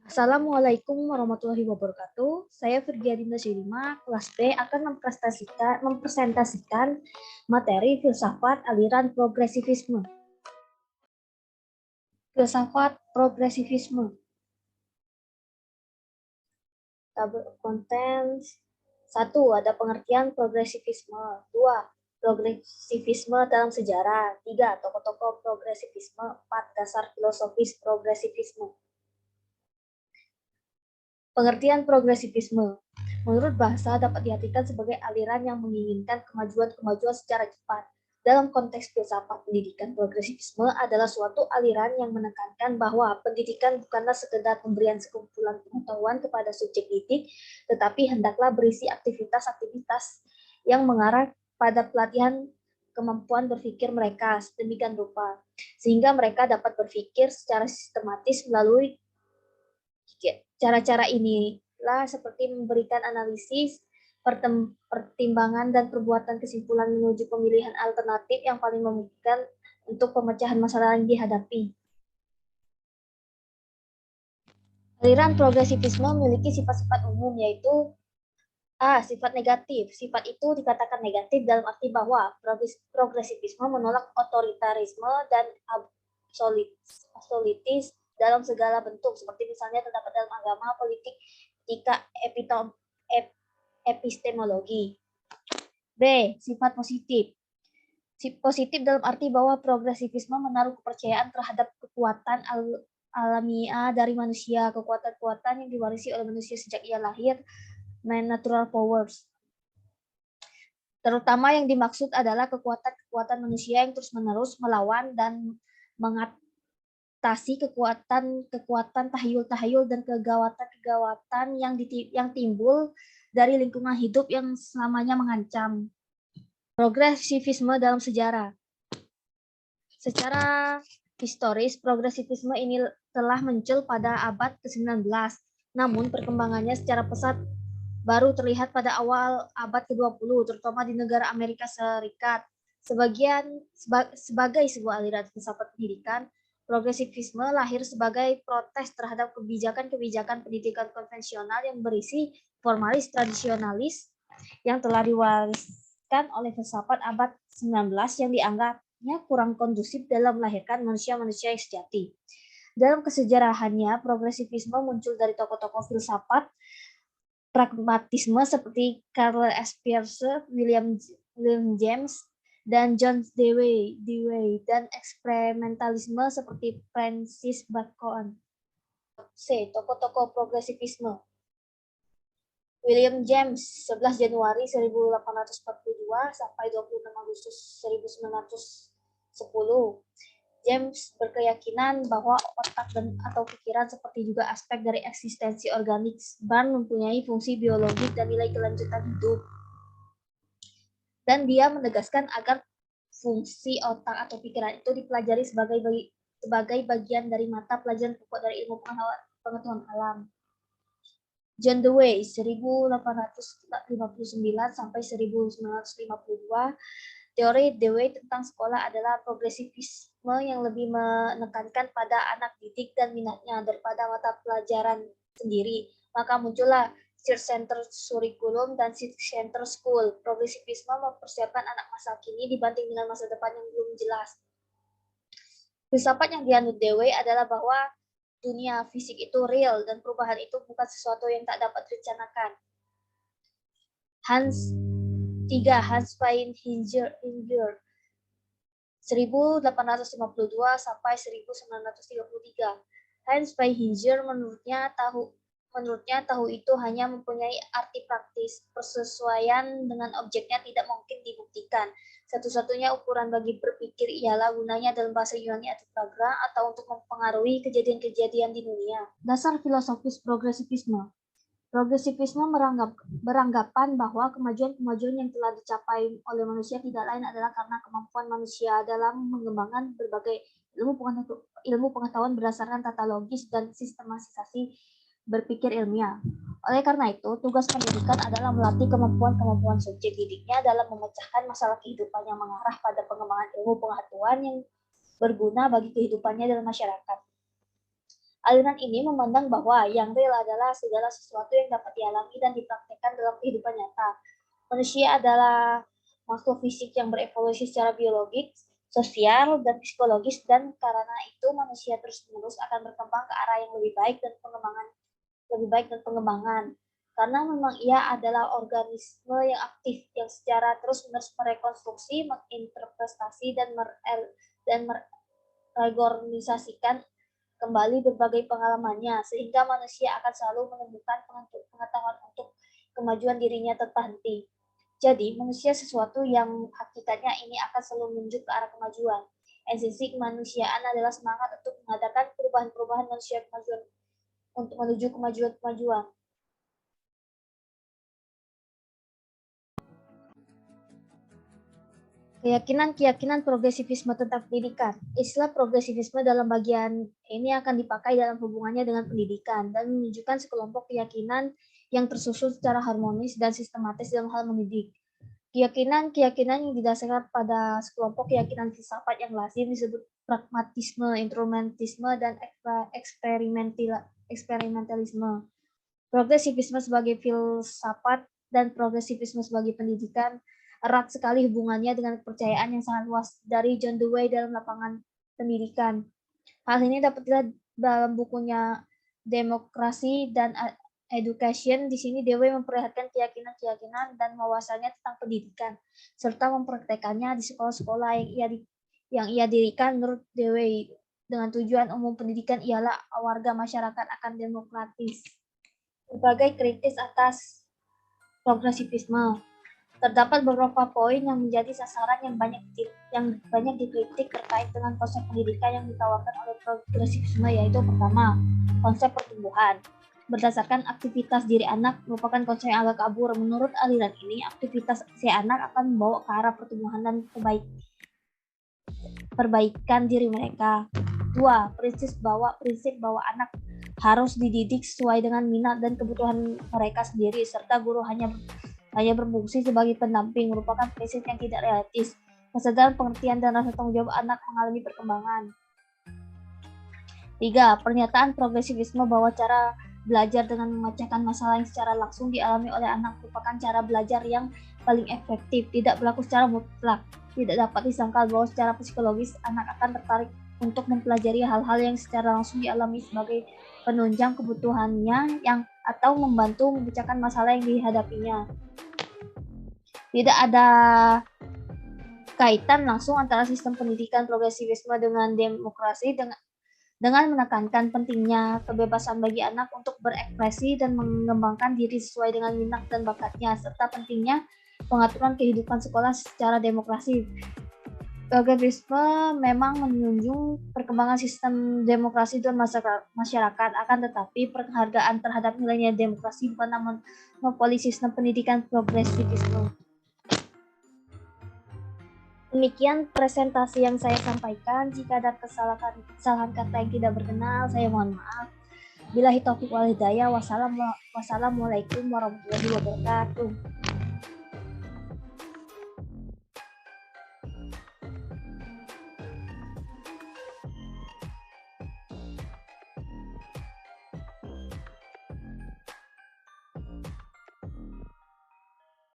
Assalamualaikum warahmatullahi wabarakatuh. Saya Firgiadinda Syirima, kelas B akan mempresentasikan materi filsafat aliran progresivisme. Filsafat progresivisme. Tabel konten 1. Ada pengertian progresivisme. 2. Progresivisme dalam sejarah. 3. Tokoh-tokoh progresivisme. 4. Dasar filosofis progresivisme. Pengertian progresivisme. Menurut bahasa dapat diartikan sebagai aliran yang menginginkan kemajuan secara cepat. Dalam konteks filsafat pendidikan, progresivisme adalah suatu aliran yang menekankan bahwa pendidikan bukanlah sekedar pemberian sekumpulan pengetahuan kepada subjek didik, tetapi hendaklah berisi aktivitas-aktivitas yang mengarah pada pelatihan kemampuan berpikir mereka sedemikian rupa, sehingga mereka dapat berpikir secara sistematis melalui cara-cara inilah seperti memberikan analisis, pertimbangan, dan perbuatan kesimpulan menuju pemilihan alternatif yang paling memungkinkan untuk pemecahan masalah yang dihadapi. Aliran progresivisme memiliki sifat-sifat umum, yaitu A. Sifat negatif. Sifat itu dikatakan negatif dalam arti bahwa progresivisme menolak otoritarisme dan absolutis dalam segala bentuk, seperti misalnya terdapat dalam agama, politik, etika, epistemologi. B. Sifat positif. Positif dalam arti bahwa progresivisme menaruh kepercayaan terhadap kekuatan alamiah dari manusia, kekuatan-kekuatan yang diwarisi oleh manusia sejak ia lahir, natural powers. Terutama yang dimaksud adalah kekuatan-kekuatan manusia yang terus-menerus melawan dan mengatasi kekuatan tahayul-tahayul dan kegawatan-kegawatan yang timbul dari lingkungan hidup yang selamanya mengancam. Progresivisme dalam sejarah. Secara historis, progresivisme ini telah muncul pada abad ke-19. Namun perkembangannya secara pesat baru terlihat pada awal abad ke-20, terutama di negara Amerika Serikat. Sebagai sebuah aliran filsafat pendidikan, progresivisme lahir sebagai protes terhadap kebijakan-kebijakan pendidikan konvensional yang berisi formalis tradisionalis yang telah diwariskan oleh filsafat abad 19 yang dianggapnya kurang kondusif dalam melahirkan manusia-manusia yang sejati. Dalam kesejarahannya, progresivisme muncul dari tokoh-tokoh filsafat pragmatisme seperti Karl S. Peirce, William James, dan John Dewey, dan eksperimentalisme seperti Francis Bacon. C. Tokoh-tokoh progresivisme. William James, 11 Januari 1842 sampai 26 Agustus 1910. James berkeyakinan bahwa otak atau pikiran seperti juga aspek dari eksistensi organik mempunyai fungsi biologis dan nilai kelanjutan hidup. Dan dia menegaskan agar fungsi otak atau pikiran itu dipelajari sebagai bagian dari mata pelajaran pokok dari ilmu pengetahuan alam. John Dewey, 1859 sampai 1952. Teori Dewey tentang sekolah adalah progresivisme yang lebih menekankan pada anak didik dan minatnya daripada mata pelajaran sendiri. Maka muncullah Search Center Curriculum dan Search Center School. Progresivisme mempersiapkan anak masa kini dibanding dengan masa depan yang belum jelas. Filsafat yang dianut Dewey adalah bahwa dunia fisik itu real dan perubahan itu bukan sesuatu yang tak dapat direncanakan. Hans Feihinger 1852 sampai 1933. Hans Feihinger menurutnya tahu itu hanya mempunyai arti praktis. Persesuaian dengan objeknya tidak mungkin dibuktikan. Satu-satunya ukuran bagi berpikir ialah gunanya dalam bahasa Yunani atipragra atau untuk mempengaruhi kejadian-kejadian di dunia. Dasar filosofis progresivisme. Progresivisme beranggapan bahwa kemajuan-kemajuan yang telah dicapai oleh manusia tidak lain adalah karena kemampuan manusia dalam mengembangkan berbagai ilmu pengetahuan berdasarkan tata logis dan sistematisasi berpikir ilmiah. Oleh karena itu, tugas pendidikan adalah melatih kemampuan subjek didiknya dalam memecahkan masalah kehidupan yang mengarah pada pengembangan ilmu pengetahuan yang berguna bagi kehidupannya dalam masyarakat. Aliran ini memandang bahwa yang real adalah segala sesuatu yang dapat dialami dan dipraktekkan dalam kehidupan nyata. Manusia adalah makhluk fisik yang berevolusi secara biologis, sosial, dan psikologis, dan karena itu manusia terus-menerus akan berkembang ke arah yang lebih baik dan pengembangan. Karena memang ia adalah organisme yang aktif, yang secara terus-menerus merekonstruksi, menginterpretasi, dan mereorganisasikan kembali berbagai pengalamannya, sehingga manusia akan selalu menemukan pengetahuan untuk kemajuan dirinya tanpa henti. Jadi, manusia sesuatu yang hakikatnya ini akan selalu menuju ke arah kemajuan. Esensi kemanusiaan adalah semangat untuk mengadakan perubahan-perubahan manusia kemajuan untuk menuju kemajuan-kemajuan. Keyakinan-keyakinan progresivisme tentang pendidikan. Istilah progresivisme dalam bagian ini akan dipakai dalam hubungannya dengan pendidikan dan menunjukkan sekelompok keyakinan yang tersusun secara harmonis dan sistematis dalam hal mendidik. Keyakinan-keyakinan yang didasarkan pada sekelompok keyakinan filsafat yang lazim disebut pragmatisme, instrumentisme, dan eksperimentalisme. Progresivisme sebagai filsafat dan progresivisme sebagai pendidikan erat sekali hubungannya dengan kepercayaan yang sangat luas dari John Dewey dalam lapangan pendidikan. Hal ini dapat dilihat dalam bukunya Demokrasi dan Education. Di sini Dewey memperlihatkan keyakinan-keyakinan dan wawasannya tentang pendidikan, serta mempraktekannya di sekolah-sekolah yang ia dirikan. Menurut Dewey, dengan tujuan umum pendidikan ialah warga masyarakat akan demokratis. Berbagai kritis atas progresivisme. Terdapat beberapa poin yang menjadi sasaran yang banyak dikritik terkait dengan konsep pendidikan yang ditawarkan oleh progresivisme, yaitu pertama, konsep pertumbuhan. Berdasarkan aktivitas diri anak merupakan konsep yang agak kabur. Menurut aliran ini, aktivitas si anak akan membawa ke arah pertumbuhan dan perbaikan diri mereka. Dua, prinsip bahwa anak harus dididik sesuai dengan minat dan kebutuhan mereka sendiri, serta guru hanya berfungsi sebagai pendamping, merupakan prinsip yang tidak realistis. Kesadaran, pengertian, dan rasa tanggung jawab anak mengalami perkembangan. 3. Pernyataan progresivisme bahwa cara belajar dengan memecahkan masalah yang secara langsung dialami oleh anak merupakan cara belajar yang paling efektif, tidak berlaku secara mutlak. Tidak dapat disangkal bahwa secara psikologis anak akan tertarik untuk mempelajari hal-hal yang secara langsung dialami sebagai penunjang kebutuhannya atau membantu memecahkan masalah yang dihadapinya. Tidak ada kaitan langsung antara sistem pendidikan progresivisme dengan demokrasi, dengan menekankan pentingnya kebebasan bagi anak untuk berekspresi dan mengembangkan diri sesuai dengan minat dan bakatnya, serta pentingnya pengaturan kehidupan sekolah secara demokrasi. Progresivisme memang menjunjung perkembangan sistem demokrasi dan masyarakat, akan tetapi penghargaan terhadap nilai demokrasi bukan monopoli sistem pendidikan progresivisme. Demikian presentasi yang saya sampaikan. Jika ada kesalahan kata yang tidak berkenan, saya mohon maaf. Billahi taufiq wal hidayah. Wassalamualaikum warahmatullahi wabarakatuh.